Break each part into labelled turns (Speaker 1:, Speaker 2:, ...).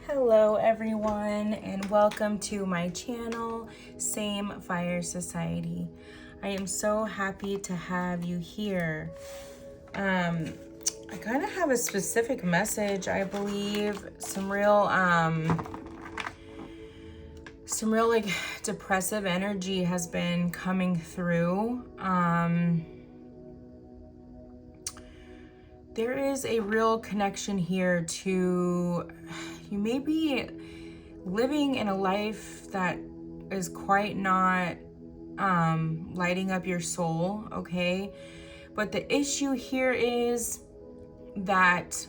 Speaker 1: Hello everyone and welcome to my channel, Same Fire Society. I am so happy to have you here. I kind of have a specific message, I believe. Some real like depressive energy has been coming through. There is a real connection here to you may be living in a life that is quite not lighting up your soul, okay? But the issue here is that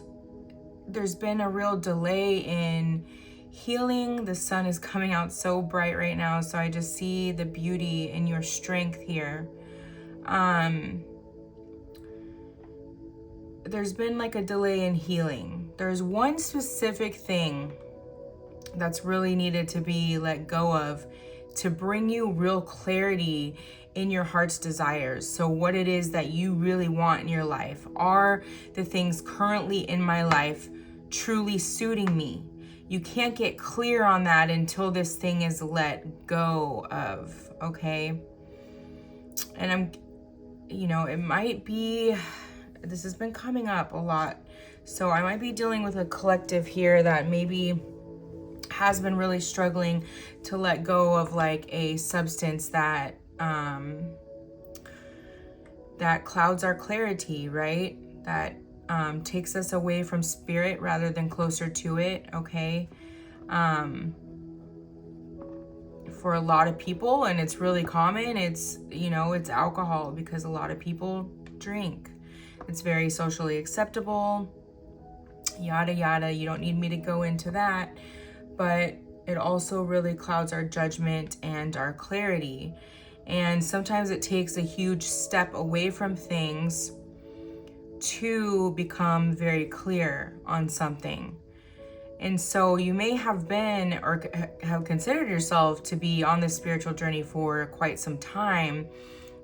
Speaker 1: there's been a real delay in healing. The sun is coming out so bright right now, so I just see the beauty in your strength here. There's been like a delay in healing. There's one specific thing that's really needed to be let go of to bring you real clarity in your heart's desires. So what it is that you really want in your life. Are the things currently in my life truly suiting me? You can't get clear on that until this thing is let go of, okay? And it might be, this has been coming up a lot. So I might be dealing with a collective here that maybe has been really struggling to let go of like a substance that that clouds our clarity, right? That takes us away from spirit rather than closer to it, okay? For a lot of people, and it's really common, it's alcohol, because a lot of people drink. It's very socially acceptable, yada yada. You don't need me to go into that, but it also really clouds our judgment and our clarity. And sometimes it takes a huge step away from things to become very clear on something. And so you may have been or have considered yourself to be on this spiritual journey for quite some time,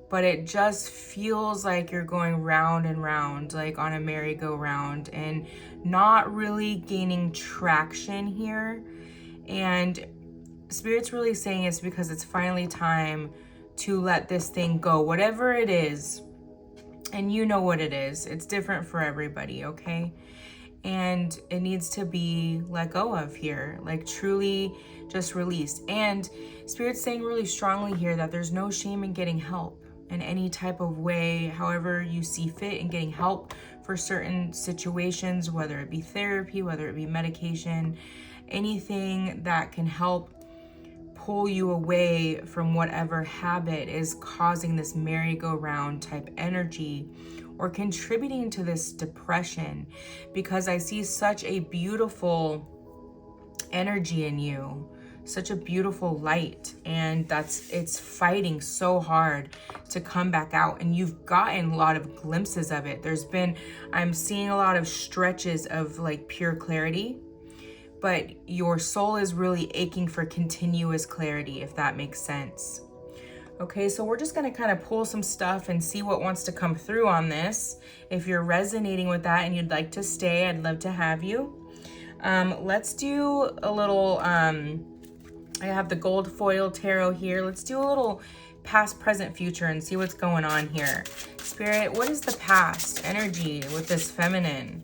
Speaker 1: but it just feels like you're going round and round, like on a merry-go-round, and not really gaining traction here. And Spirit's really saying it's because it's finally time to let this thing go, whatever it is. And you know what it is. It's different for everybody, okay? And it needs to be let go of here, like truly just released. And Spirit's saying really strongly here that there's no shame in getting help in any type of way, however you see fit, in getting help for certain situations, whether it be therapy, whether it be medication, anything that can help pull you away from whatever habit is causing this merry-go-round type energy or contributing to this depression. Because I see such a beautiful energy in you, such a beautiful light, and it's fighting so hard to come back out. And you've gotten a lot of glimpses of it. I'm seeing a lot of stretches of like pure clarity, but your soul is really aching for continuous clarity, if that makes sense. Okay, so we're just gonna kind of pull some stuff and see what wants to come through on this. If you're resonating with that and you'd like to stay, I'd love to have you. Let's do a little, I have the gold foil tarot here. Let's do a little past, present, future and see what's going on here. Spirit, what is the past energy with this feminine?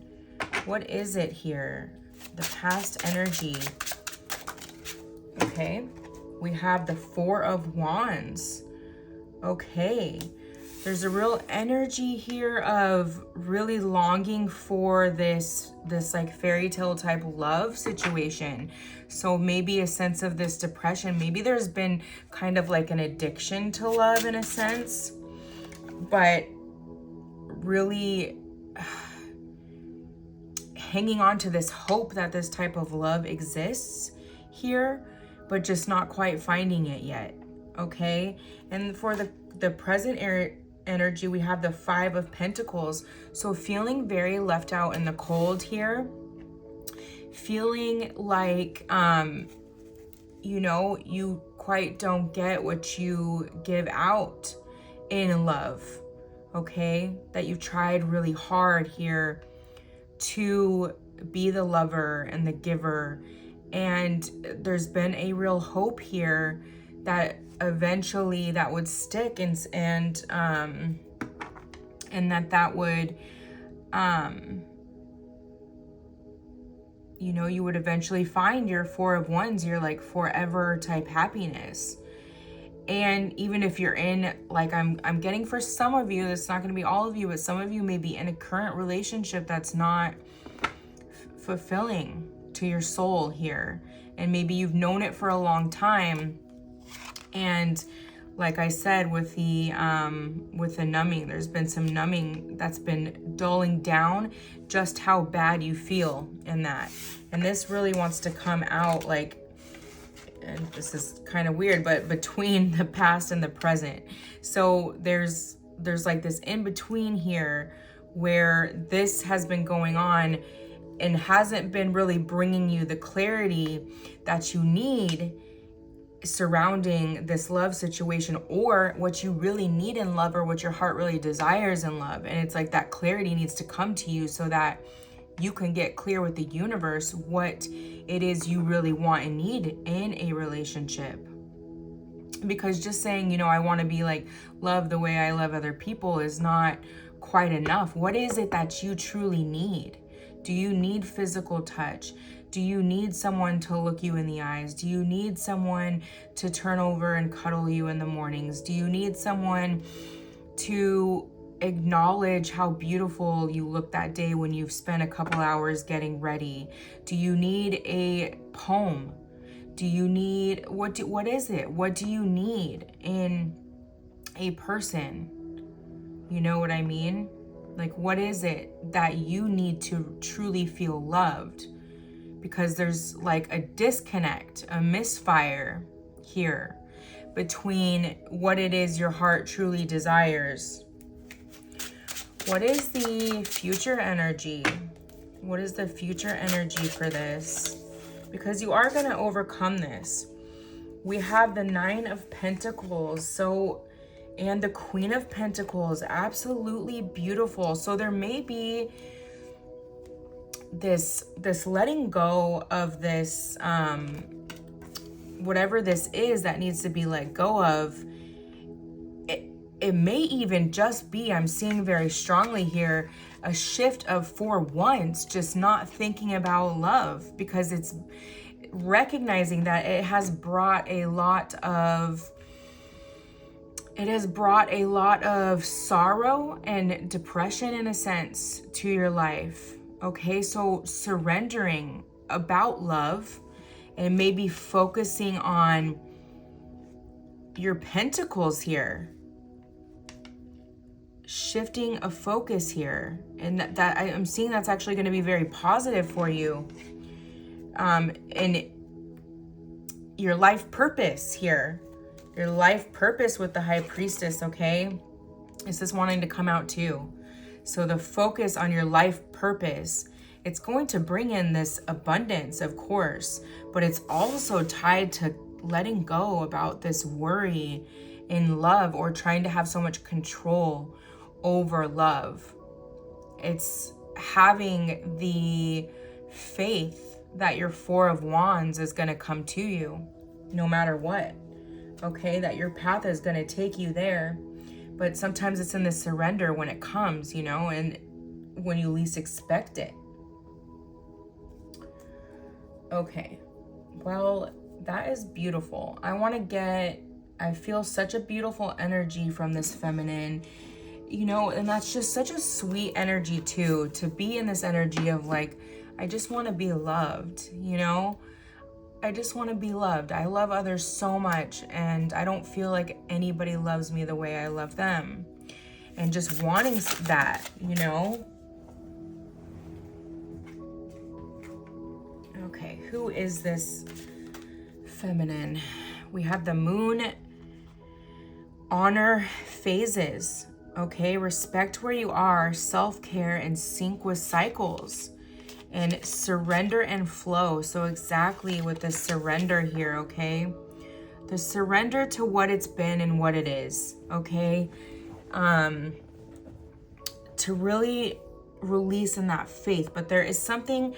Speaker 1: What is it here? The past energy. Okay, we have the Four of Wands. Okay, there's a real energy here of really longing for this like fairy tale type love situation. So maybe a sense of this depression. Maybe there's been kind of like an addiction to love in a sense, but really hanging on to this hope that this type of love exists here, but just not quite finding it yet, okay? And for the present energy, we have the Five of Pentacles. So feeling very left out in the cold here, feeling like, you quite don't get what you give out in love, okay? That you've tried really hard here to be the lover and the giver, And there's been a real hope here that eventually that would stick, and that would, you know, you would eventually find your Four of Wands, your like forever type happiness. And even if you're in, like, I'm getting for some of you, it's not going to be all of you, but some of you may be in a current relationship that's not fulfilling to your soul here. And maybe you've known it for a long time. And like I said, with the numbing, there's been some numbing that's been dulling down just how bad you feel in that. And this really wants to come out, like, and this is kind of weird, but between the past and the present. So there's like this in between here where this has been going on and hasn't been really bringing you the clarity that you need surrounding this love situation, or what you really need in love, or what your heart really desires in love. And it's like that clarity needs to come to you so that you can get clear with the universe what it is you really want and need in a relationship. Because just saying, you know, I want to be like love the way I love other people is not quite enough. What is it that you truly need? Do you need physical touch? Do you need someone to look you in the eyes? Do you need someone to turn over and cuddle you in the mornings? Do you need someone to acknowledge how beautiful you look that day when you've spent a couple hours getting ready? Do you need a poem? Do you need, what is it? What do you need in a person? You know what I mean? Like, what is it that you need to truly feel loved? Because there's like a disconnect, a misfire here between what it is your heart truly desires. What is the future energy? What is the future energy for this? Because you are going to overcome this. We have the Nine of Pentacles, and the Queen of Pentacles, absolutely beautiful. So there may be this letting go of this, whatever this is that needs to be let go of. It may even just be, I'm seeing very strongly here, a shift of for once, just not thinking about love, because it's recognizing that it has brought a lot of sorrow and depression, in a sense, to your life. Okay, so surrendering about love and maybe focusing on your pentacles here. Shifting a focus here, and that I'm seeing that's actually going to be very positive for you. And your life purpose here, your life purpose with the High Priestess, okay? This is wanting to come out too. So the focus on your life purpose, it's going to bring in this abundance, of course, but it's also tied to letting go about this worry in love, or trying to have so much control over love. It's having the faith that your Four of Wands is going to come to you no matter what. Okay, that your path is going to take you there. But sometimes it's in the surrender when it comes, you know, and when you least expect it. Okay, well, that is beautiful. I feel such a beautiful energy from this feminine, you know, and that's just such a sweet energy too, to be in this energy of like, I just want to be loved, you know? I just want to be loved. I love others so much, and I don't feel like anybody loves me the way I love them. And just wanting that, you know? Okay, who is this feminine? We have the Moon, honor phases. Okay, respect where you are, self-care, and sync with cycles. And surrender and flow. So exactly with the surrender here, okay? The surrender to what it's been and what it is, okay? To really release in that faith. But there is something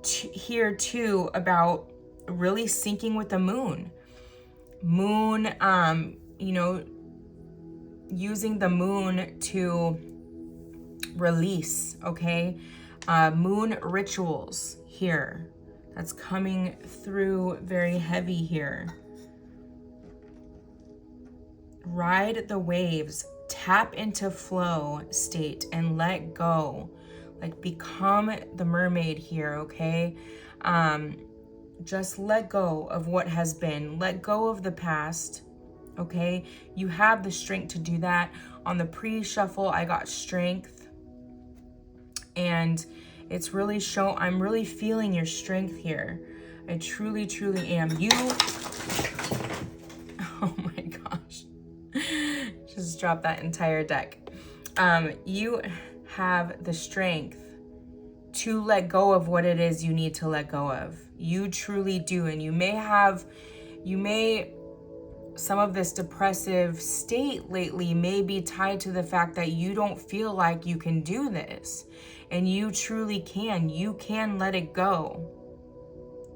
Speaker 1: here too about really syncing with the moon. You know, using the moon to release, okay? Moon rituals here. That's coming through very heavy here. Ride the waves, tap into flow state and let go. Like become the mermaid here, okay? Just let go of what has been. Let go of the past, okay? You have the strength to do that. On the pre-shuffle, I got strength. And it's really I'm really feeling your strength here. I truly, truly am. You, oh my gosh. Just dropped that entire deck. You have the strength to let go of what it is you need to let go of. You truly do. And some of this depressive state lately may be tied to the fact that you don't feel like you can do this. And you truly can. You can let it go.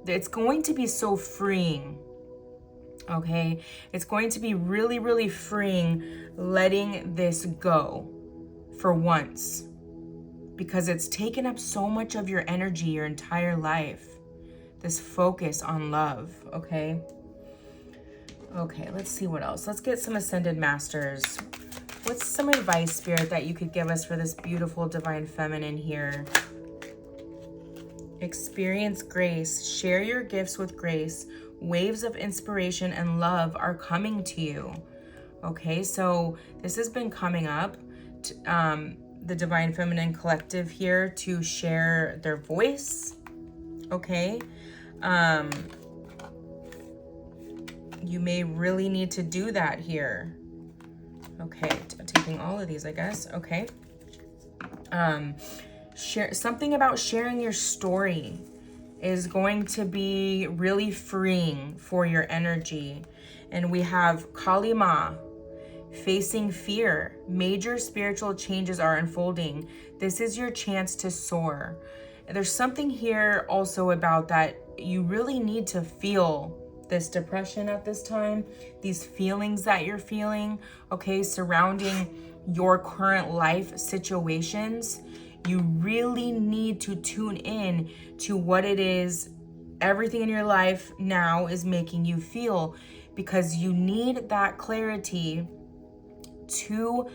Speaker 1: It's going to be so freeing. Okay? It's going to be really, really freeing letting this go for once. Because it's taken up so much of your energy your entire life. This focus on love, okay? Okay, let's see what else. Let's get some Ascended Masters. What's some advice, Spirit, that you could give us for this beautiful Divine Feminine here? Experience grace. Share your gifts with grace. Waves of inspiration and love are coming to you. Okay, so this has been coming up. The Divine Feminine Collective here to share their voice. Okay. You may really need to do that here. Okay, taking all of these, I guess. Okay. Share something about sharing your story is going to be really freeing for your energy. And we have Kali Ma, facing fear. Major spiritual changes are unfolding. This is your chance to soar. There's something here also about that you really need to feel this depression at this time, these feelings that you're feeling, okay, surrounding your current life situations. You really need to tune in to what it is, everything in your life now is making you feel, because you need that clarity to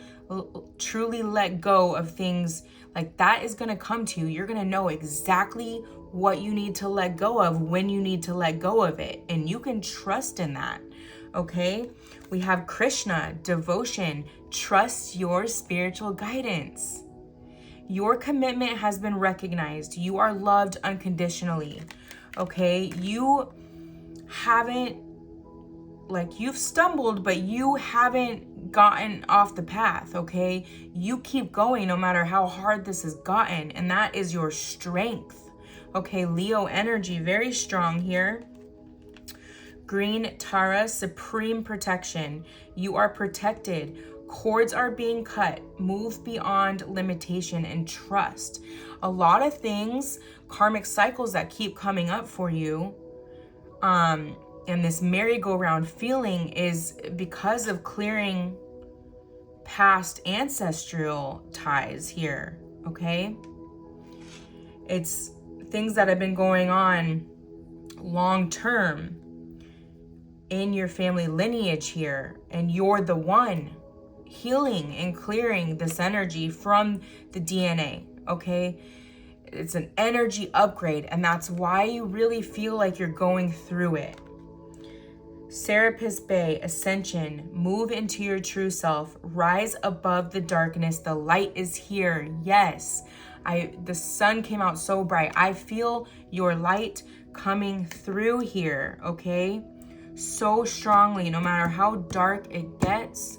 Speaker 1: truly let go of things. Like that is going to come to you. You're going to know exactly what you need to let go of when you need to let go of it. And you can trust in that. Okay. We have Krishna, devotion, trust your spiritual guidance. Your commitment has been recognized. You are loved unconditionally. Okay. You haven't, like, you've stumbled, but you haven't gotten off the path, okay? You keep going no matter how hard this has gotten, and that is your strength. Okay, Leo energy, very strong here. Green Tara, supreme protection. You are protected. Cords are being cut. Move beyond limitation and trust. A lot of things, karmic cycles that keep coming up for you, and this merry-go-round feeling is because of clearing past ancestral ties here, okay? It's things that have been going on long-term in your family lineage here, and you're the one healing and clearing this energy from the DNA, okay? It's an energy upgrade, and that's why you really feel like you're going through it. Serapis Bay, ascension, move into your true self, rise above the darkness. The light is here. Yes, the sun came out so bright. I feel your light coming through here, okay? So strongly, no matter how dark it gets.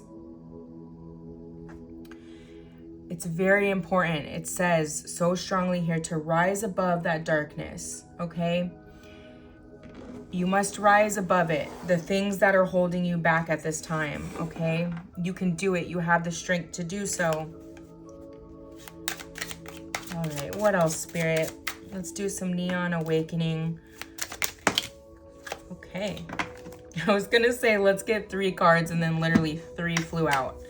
Speaker 1: It's very important. It says so strongly here to rise above that darkness, okay? You must rise above it, the things that are holding you back at this time, okay? You can do it. You have the strength to do so. All right, what else, Spirit? Let's do some Neon Awakening. Okay. I was gonna say let's get 3 cards and then literally 3 flew out.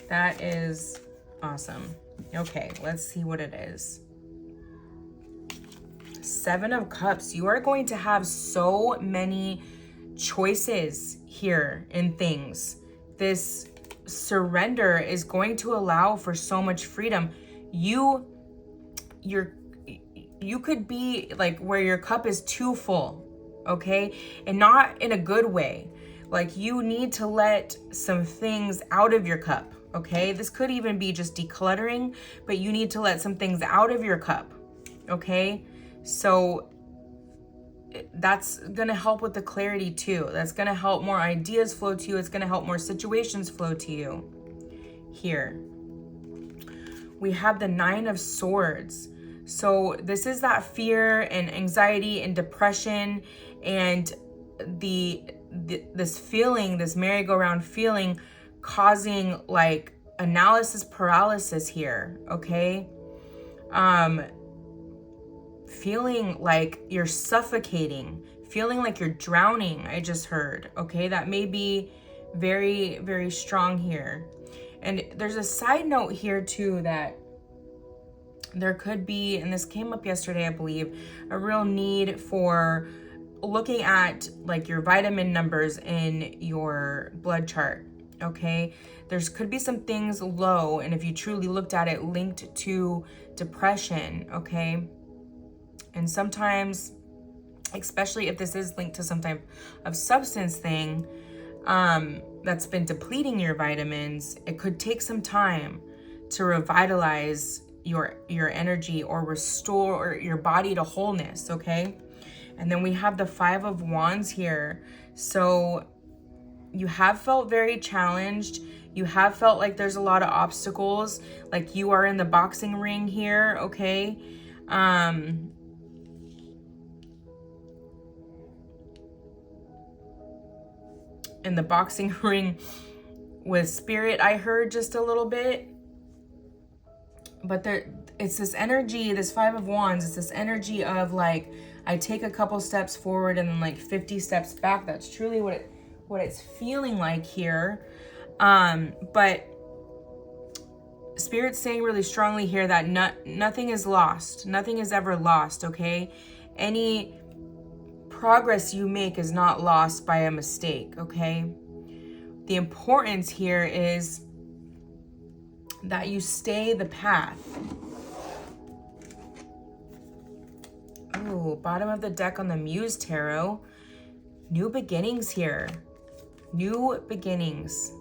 Speaker 1: That is awesome. Okay, let's see what it is. 7 of Cups. You are going to have so many choices here in things. This surrender is going to allow for so much freedom. You could be like where your cup is too full, okay? And not in a good way. Like you need to let some things out of your cup, okay? This could even be just decluttering, but you need to let some things out of your cup, okay? So that's gonna help with the clarity too. That's gonna help more ideas flow to you. It's gonna help more situations flow to you. Here, we have the 9 of Swords. So this is that fear and anxiety and depression and this feeling, this merry-go-round feeling causing like analysis paralysis here, okay? Feeling like you're suffocating, feeling like you're drowning, I just heard, okay? That may be very, very strong here. And there's a side note here too that there could be, and this came up yesterday, I believe, a real need for looking at like your vitamin numbers in your blood chart, okay? There's could be some things low, and if you truly looked at it, linked to depression, okay? And sometimes, especially if this is linked to some type of substance thing that's been depleting your vitamins, it could take some time to revitalize your energy or restore your body to wholeness, okay? And then we have the 5 of Wands here. So you have felt very challenged. You have felt like there's a lot of obstacles, like you are in the boxing ring here, okay? In the boxing ring with Spirit, I heard just a little bit. But it's this energy, this 5 of Wands, it's this energy of like, I take a couple steps forward and then like 50 steps back. That's truly what it's feeling like here. But Spirit's saying really strongly here that nothing is lost. Nothing is ever lost, okay? Any progress you make is not lost by a mistake, okay? The importance here is that you stay the path. Oh, bottom of the deck on the Muse Tarot. New beginnings here. New beginnings.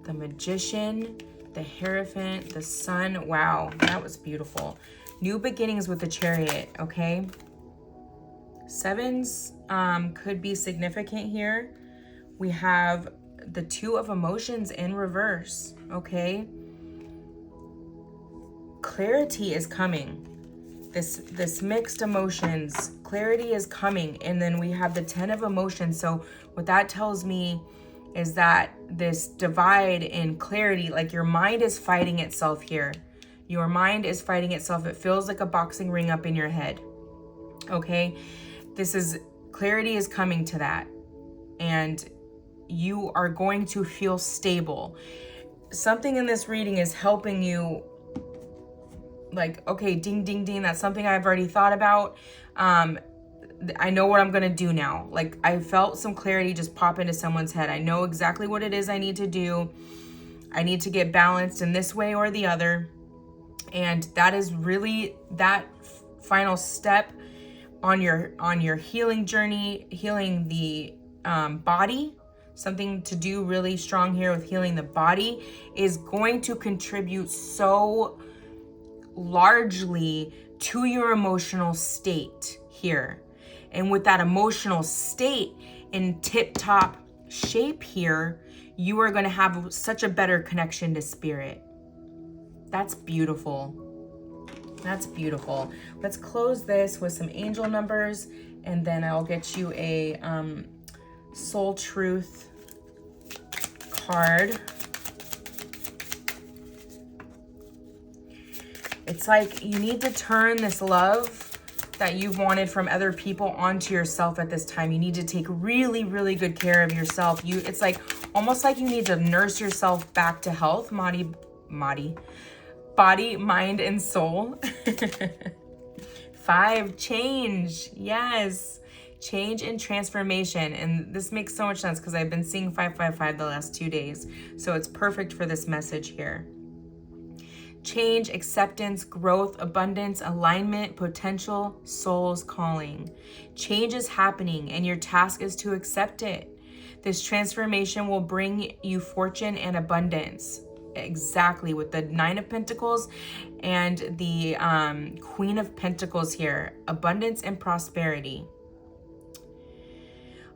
Speaker 1: The Magician, the Hierophant, the Sun. Wow, that was beautiful. New beginnings with the Chariot, okay? 7s could be significant here. We have the 2 of Emotions in reverse, okay? Clarity is coming. This mixed emotions, clarity is coming. And then we have the 10 of Emotions. So what that tells me is that this divide in clarity, like your mind is fighting itself here. Your mind is fighting itself. It feels like a boxing ring up in your head, okay? Clarity is coming to that. And you are going to feel stable. Something in this reading is helping you, like, okay, ding, ding, ding, that's something I've already thought about. I know what I'm gonna do now. Like, I felt some clarity just pop into someone's head. I know exactly what it is I need to do. I need to get balanced in this way or the other. And that is really that final step on your healing journey, healing the body. Something to do really strong here with healing the body is going to contribute so largely to your emotional state here. And with that emotional state in tip-top shape here, you are going to have such a better connection to Spirit. That's beautiful. That's beautiful. Let's close this with some angel numbers, and then I'll get you a Soul Truth card. It's like you need to turn this love that you've wanted from other people onto yourself at this time. You need to take really, really good care of yourself. It's like almost like you need to nurse yourself back to health, body, mind, and soul. 5, change. Yes. Change and transformation. And this makes so much sense because I've been seeing 555 the last 2 days. So it's perfect for this message here. Change, acceptance, growth, abundance, alignment, potential, soul's calling. Change is happening and your task is to accept it. This transformation will bring you fortune and abundance. Exactly, with the 9 of Pentacles and the Queen of Pentacles here. Abundance and prosperity.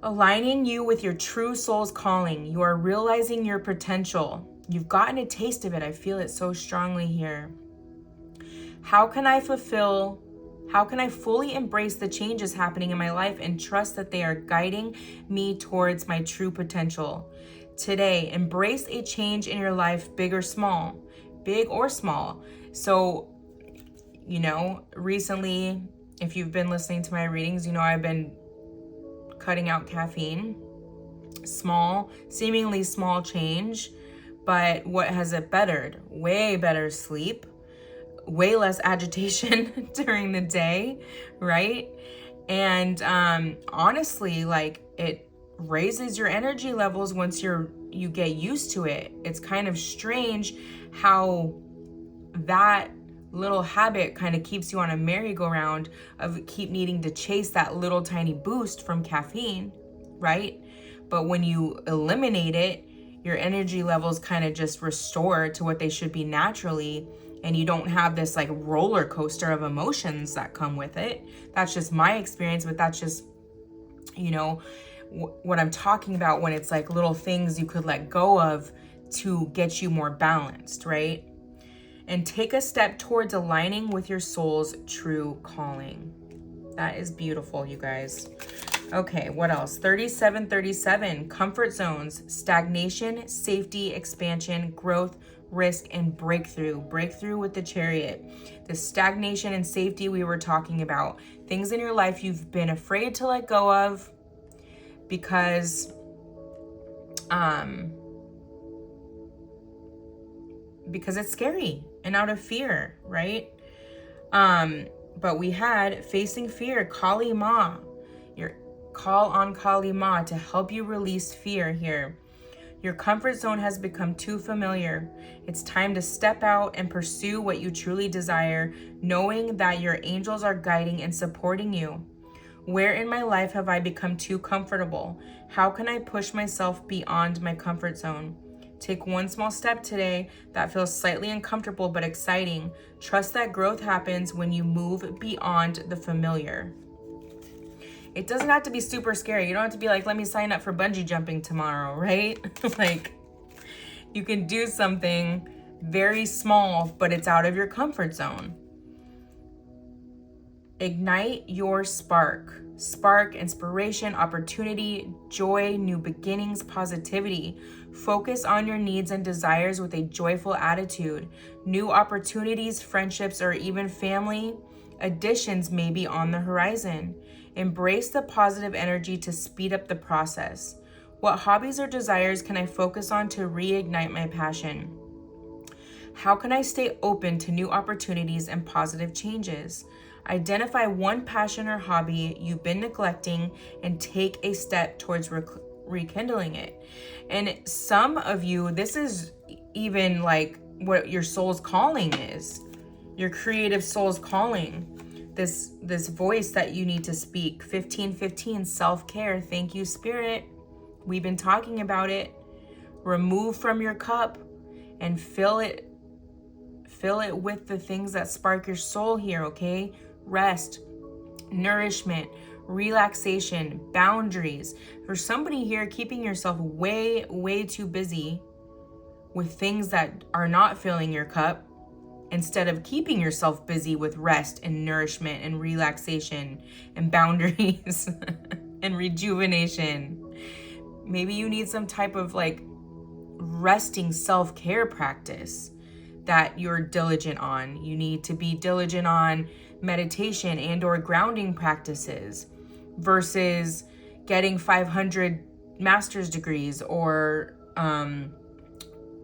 Speaker 1: Aligning you with your true soul's calling. You are realizing your potential. You've gotten a taste of it. I feel it so strongly here. How can I fully embrace the changes happening in my life and trust that they are guiding me towards my true potential? Today, embrace a change in your life, big or small. So, recently, if you've been listening to my readings, I've been cutting out caffeine. Seemingly small change. But what has it bettered? Way better sleep, way less agitation during the day, right? And honestly, like, it raises your energy levels once you get used to it. It's kind of strange how that little habit kind of keeps you on a merry-go-round of keep needing to chase that little tiny boost from caffeine, right? But when you eliminate it, your energy levels kind of just restore to what they should be naturally, and you don't have this like roller coaster of emotions that come with it. That's just my experience, but that's just, what I'm talking about when it's like little things you could let go of to get you more balanced, right? And take a step towards aligning with your soul's true calling. That is beautiful, you guys. Okay, what else? 3737, comfort zones, stagnation, safety, expansion, growth, risk, and breakthrough. Breakthrough with the Chariot. The stagnation and safety we were talking about. Things in your life you've been afraid to let go of because it's scary and out of fear, right? But we had facing fear, Kali Ma. Call on Kali Ma to help you release fear here. Your comfort zone has become too familiar. It's time to step out and pursue what you truly desire, knowing that your angels are guiding and supporting you. Where in my life have I become too comfortable? How can I push myself beyond my comfort zone? Take one small step today that feels slightly uncomfortable but exciting. Trust that growth happens when you move beyond the familiar. It doesn't have to be super scary. You don't have to be like, let me sign up for bungee jumping tomorrow, right? Like, you can do something very small, but it's out of your comfort zone. Ignite your spark. Spark, inspiration, opportunity, joy, new beginnings, positivity. Focus on your needs and desires with a joyful attitude. New opportunities, friendships, or even family additions may be on the horizon. Embrace the positive energy to speed up the process. What hobbies or desires can I focus on to reignite my passion? How can I stay open to new opportunities and positive changes? Identify one passion or hobby you've been neglecting and take a step towards rekindling it. And some of you, this is even like what your soul's calling is. Your creative soul's calling. This voice that you need to speak. 1515, self-care. Thank you, Spirit. We've been talking about it. Remove from your cup and fill it with the things that spark your soul here, okay? Rest, nourishment, relaxation, boundaries. For somebody here, keeping yourself way, way too busy with things that are not filling your cup, instead of keeping yourself busy with rest and nourishment and relaxation and boundaries and rejuvenation. Maybe you need some type of like resting self-care practice that you're diligent on. You need to be diligent on meditation and or grounding practices versus getting 500 master's degrees or,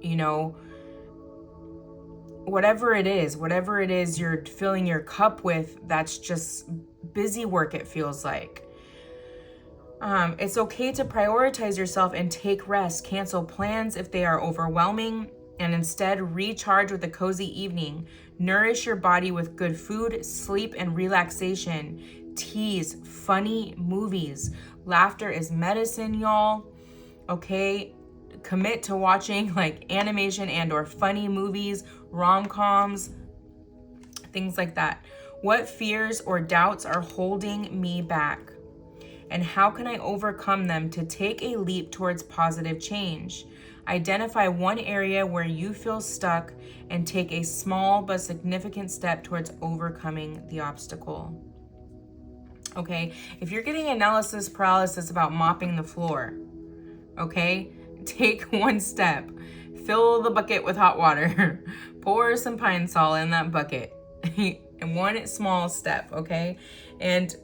Speaker 1: you know, whatever it is you're filling your cup with, that's just busy work, it feels like. It's okay to prioritize yourself and take rest. Cancel plans if they are overwhelming, and instead recharge with a cozy evening. Nourish your body with good food, sleep, and relaxation. Teas, funny movies. Laughter is medicine, y'all. Okay? Commit to watching like animation and or funny movies, rom-coms, things like that. What fears or doubts are holding me back? And how can I overcome them to take a leap towards positive change? Identify one area where you feel stuck and take a small but significant step towards overcoming the obstacle. Okay, if you're getting analysis paralysis about mopping the floor, okay, take one step. Fill the bucket with hot water. Pour some Pine Sol in that bucket. And one small step, okay? And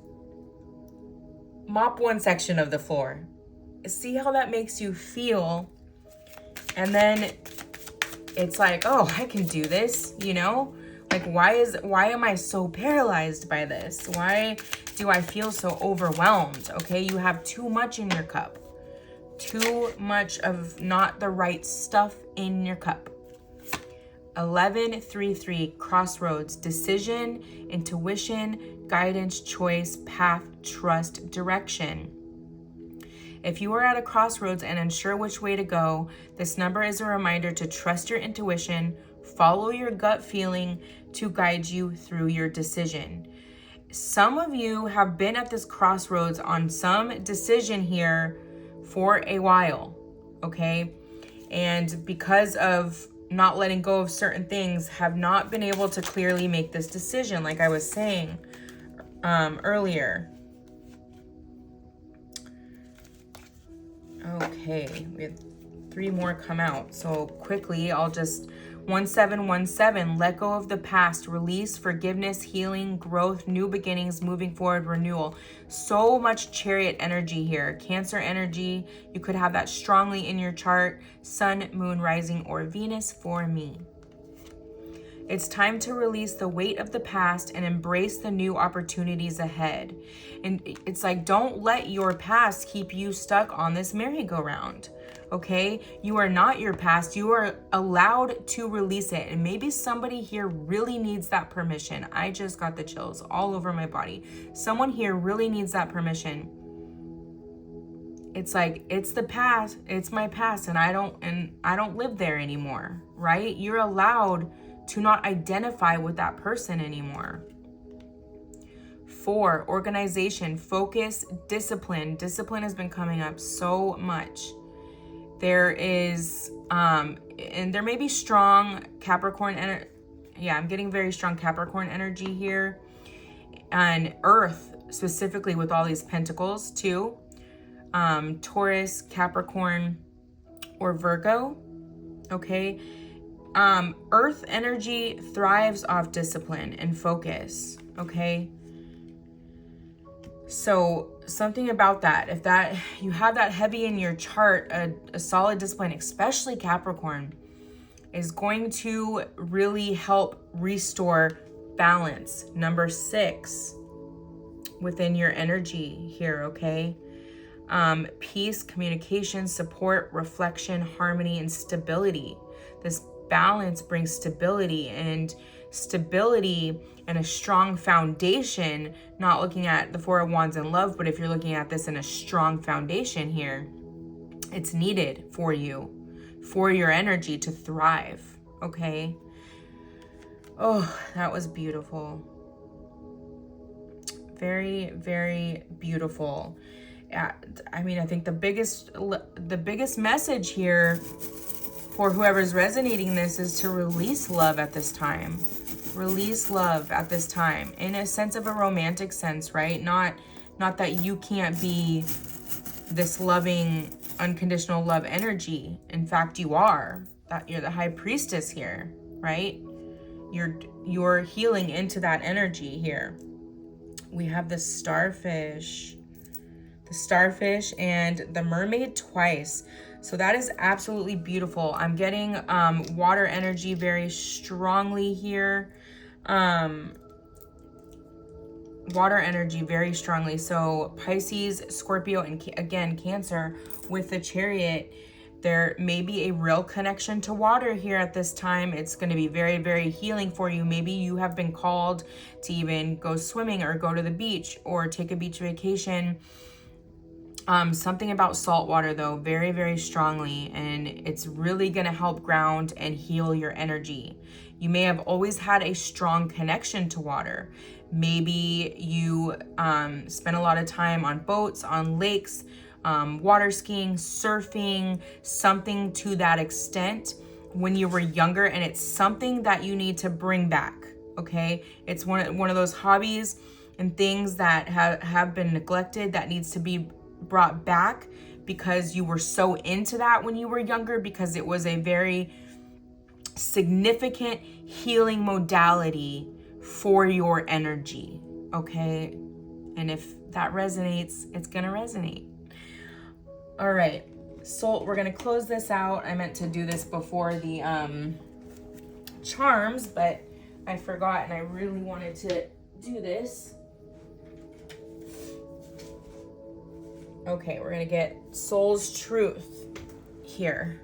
Speaker 1: mop one section of the floor. See how that makes you feel. And then it's like, oh, I can do this, you know? Like, why am I so paralyzed by this? Why do I feel so overwhelmed? Okay, you have too much in your cup. Too much of not the right stuff in your cup. 1133, crossroads, decision, intuition, guidance, choice, path, trust, direction. If you are at a crossroads and unsure which way to go, this number is a reminder to trust your intuition, follow your gut feeling to guide you through your decision. Some of you have been at this crossroads on some decision here for a while, okay? And because of not letting go of certain things, have not been able to clearly make this decision, like I was saying earlier. Okay, we have 3 more come out. So quickly, I'll just 1717, let go of the past, release, forgiveness, healing, growth, new beginnings, moving forward, renewal. So much Chariot energy here. Cancer energy, you could have that strongly in your chart. Sun, moon, rising, or Venus for me. It's time to release the weight of the past and embrace the new opportunities ahead. And it's like, don't let your past keep you stuck on this merry-go-round. Okay, you are not your past. You are allowed to release it. And maybe somebody here really needs that permission. I just got the chills all over my body. Someone here really needs that permission. It's like, it's the past, it's my past, and I don't live there anymore, right? You're allowed to not identify with that person anymore. 4, organization, focus, discipline. Discipline has been coming up so much. There is, and there may be strong Capricorn energy. Yeah, I'm getting very strong Capricorn energy here. And Earth, specifically with all these pentacles too. Taurus, Capricorn, or Virgo, okay? Earth energy thrives off discipline and focus, okay? So something about that, if that you have that heavy in your chart, a solid discipline, especially Capricorn, is going to really help restore balance. Number 6 within your energy here, okay? Peace, communication, support, reflection, harmony, and stability. This balance brings stability and a strong foundation, not looking at the 4 of Wands and love, but if you're looking at this in a strong foundation here, it's needed for you, for your energy to thrive, okay? Oh, that was beautiful. Very, very beautiful. I mean, I think the biggest message here for whoever's resonating this is to release love at this time. Release love at this time in a sense of a romantic sense, right? Not that you can't be this loving, unconditional love energy. In fact, you are. That you're the high priestess here. right? You're healing into that energy here. We have the starfish and the mermaid twice. So that is absolutely beautiful. I'm getting water energy very strongly here. Water energy very strongly. So Pisces, Scorpio, and again, Cancer with the Chariot. There may be a real connection to water here at this time. It's going to be very, very healing for you. Maybe you have been called to even go swimming or go to the beach or take a beach vacation. Something about salt water though, very, very strongly, and it's really going to help ground and heal your energy. You may have always had a strong connection to water. Maybe you spent a lot of time on boats, on lakes, water skiing, surfing, something to that extent when you were younger, and it's something that you need to bring back, okay? It's one of those hobbies and things that have been neglected that needs to be brought back because you were so into that when you were younger, because it was a very significant healing modality for your energy, okay? And if that resonates, it's gonna resonate. All right, so we're gonna close this out. I meant to do this before the charms, but I forgot, and I really wanted to do this. Okay, we're gonna get Soul's Truth here.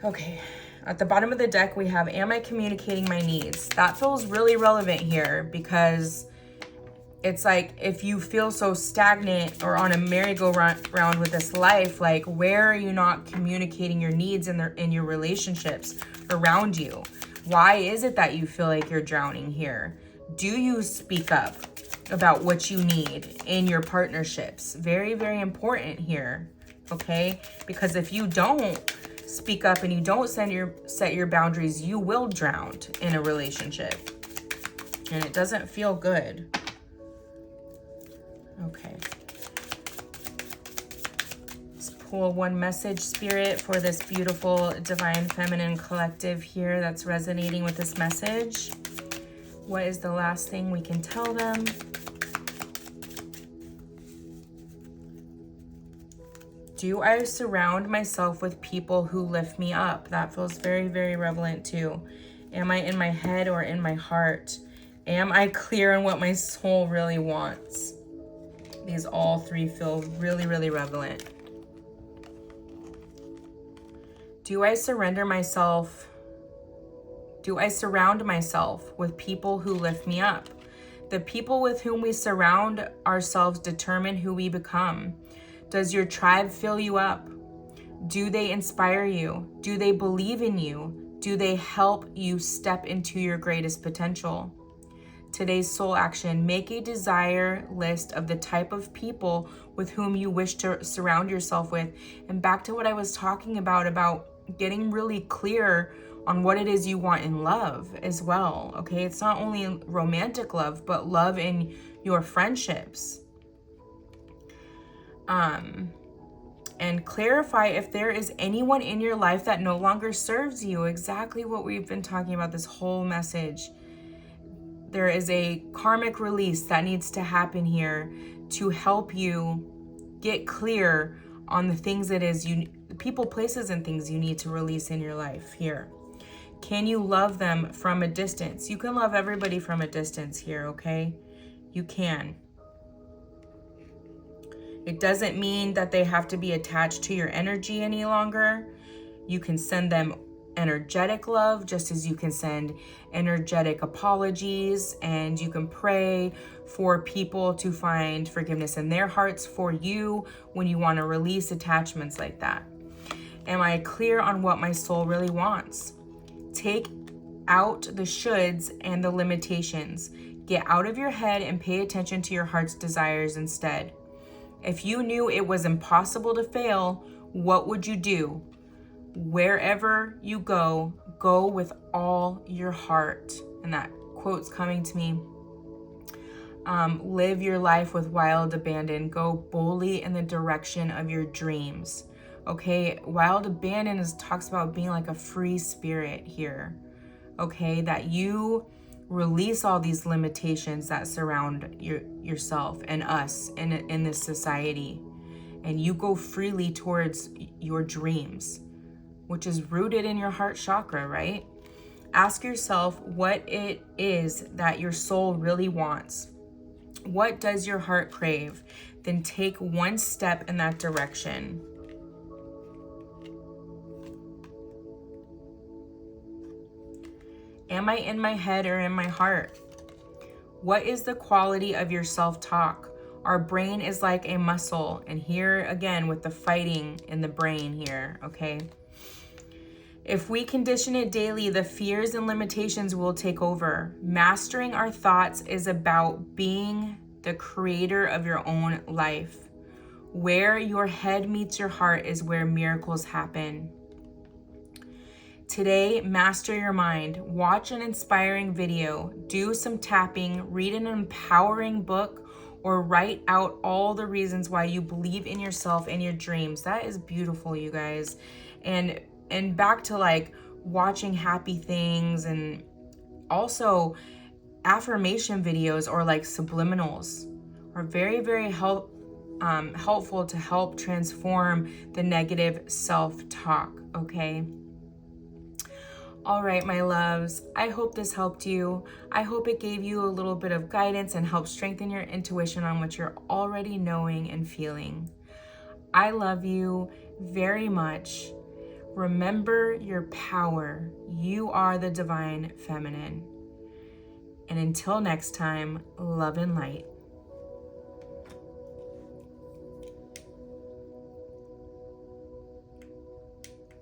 Speaker 1: Okay, at the bottom of the deck we have, am I communicating my needs? That feels really relevant here, because it's like if you feel so stagnant or on a merry-go-round with this life, like where are you not communicating your needs in your relationships around you? Why is it that you feel like you're drowning here? Do you speak up about what you need in your partnerships? Very, very important here, okay? Because if you don't speak up and you don't set your boundaries, you will drown in a relationship, and it doesn't feel good. Okay. Let's pull one message, Spirit, for this beautiful Divine Feminine collective here that's resonating with this message. What is the last thing we can tell them? Do I surround myself with people who lift me up? That feels very, very relevant too. Am I in my head or in my heart? Am I clear on what my soul really wants? These all three feel really, really relevant. Do I surround myself with people who lift me up? The people with whom we surround ourselves determine who we become. Does your tribe fill you up? Do they inspire you? Do they believe in you? Do they help you step into your greatest potential? Today's soul action, make a desire list of the type of people with whom you wish to surround yourself with. And back to what I was talking about getting really clear on what it is you want in love as well, okay? It's not only romantic love, but love in your friendships. And clarify if there is anyone in your life that no longer serves you. Exactly what we've been talking about this whole message. There is a karmic release that needs to happen here to help you get clear on the things that is people, places, and things you need to release in your life here. Can you love them from a distance? You can love everybody from a distance here, okay? You can. It doesn't mean that they have to be attached to your energy any longer. You can send them energetic love, just as you can send energetic apologies, and you can pray for people to find forgiveness in their hearts for you when you want to release attachments like that. Am I clear on what my soul really wants? Take out the shoulds and the limitations. Get out of your head and pay attention to your heart's desires instead. If you knew it was impossible to fail, what would you do? Wherever you go, go with all your heart. And that quote's coming to me. Live your life with wild abandon. Go boldly in the direction of your dreams. Okay, wild abandon talks about being like a free spirit here. Okay, that you release all these limitations that surround yourself and us in this society, and you go freely towards your dreams, which is rooted in your heart chakra, right? Ask yourself what it is that your soul really wants. What does your heart crave? Then take one step in that direction. Am I in my head or in my heart? What is the quality of your self-talk? Our brain is like a muscle. And here again with the fighting in the brain here, okay? If we condition it daily, the fears and limitations will take over. Mastering our thoughts is about being the creator of your own life. Where your head meets your heart is where miracles happen. Today, master your mind. Watch an inspiring video, do some tapping, read an empowering book, or write out all the reasons why you believe in yourself and your dreams. That is beautiful, you guys. And back to like watching happy things, and also affirmation videos or like subliminals are very, very helpful to help transform the negative self-talk, okay? All right, my loves, I hope this helped you. I hope it gave you a little bit of guidance and helped strengthen your intuition on what you're already knowing and feeling. I love you very much. Remember your power. You are the divine feminine. And until next time, love and light.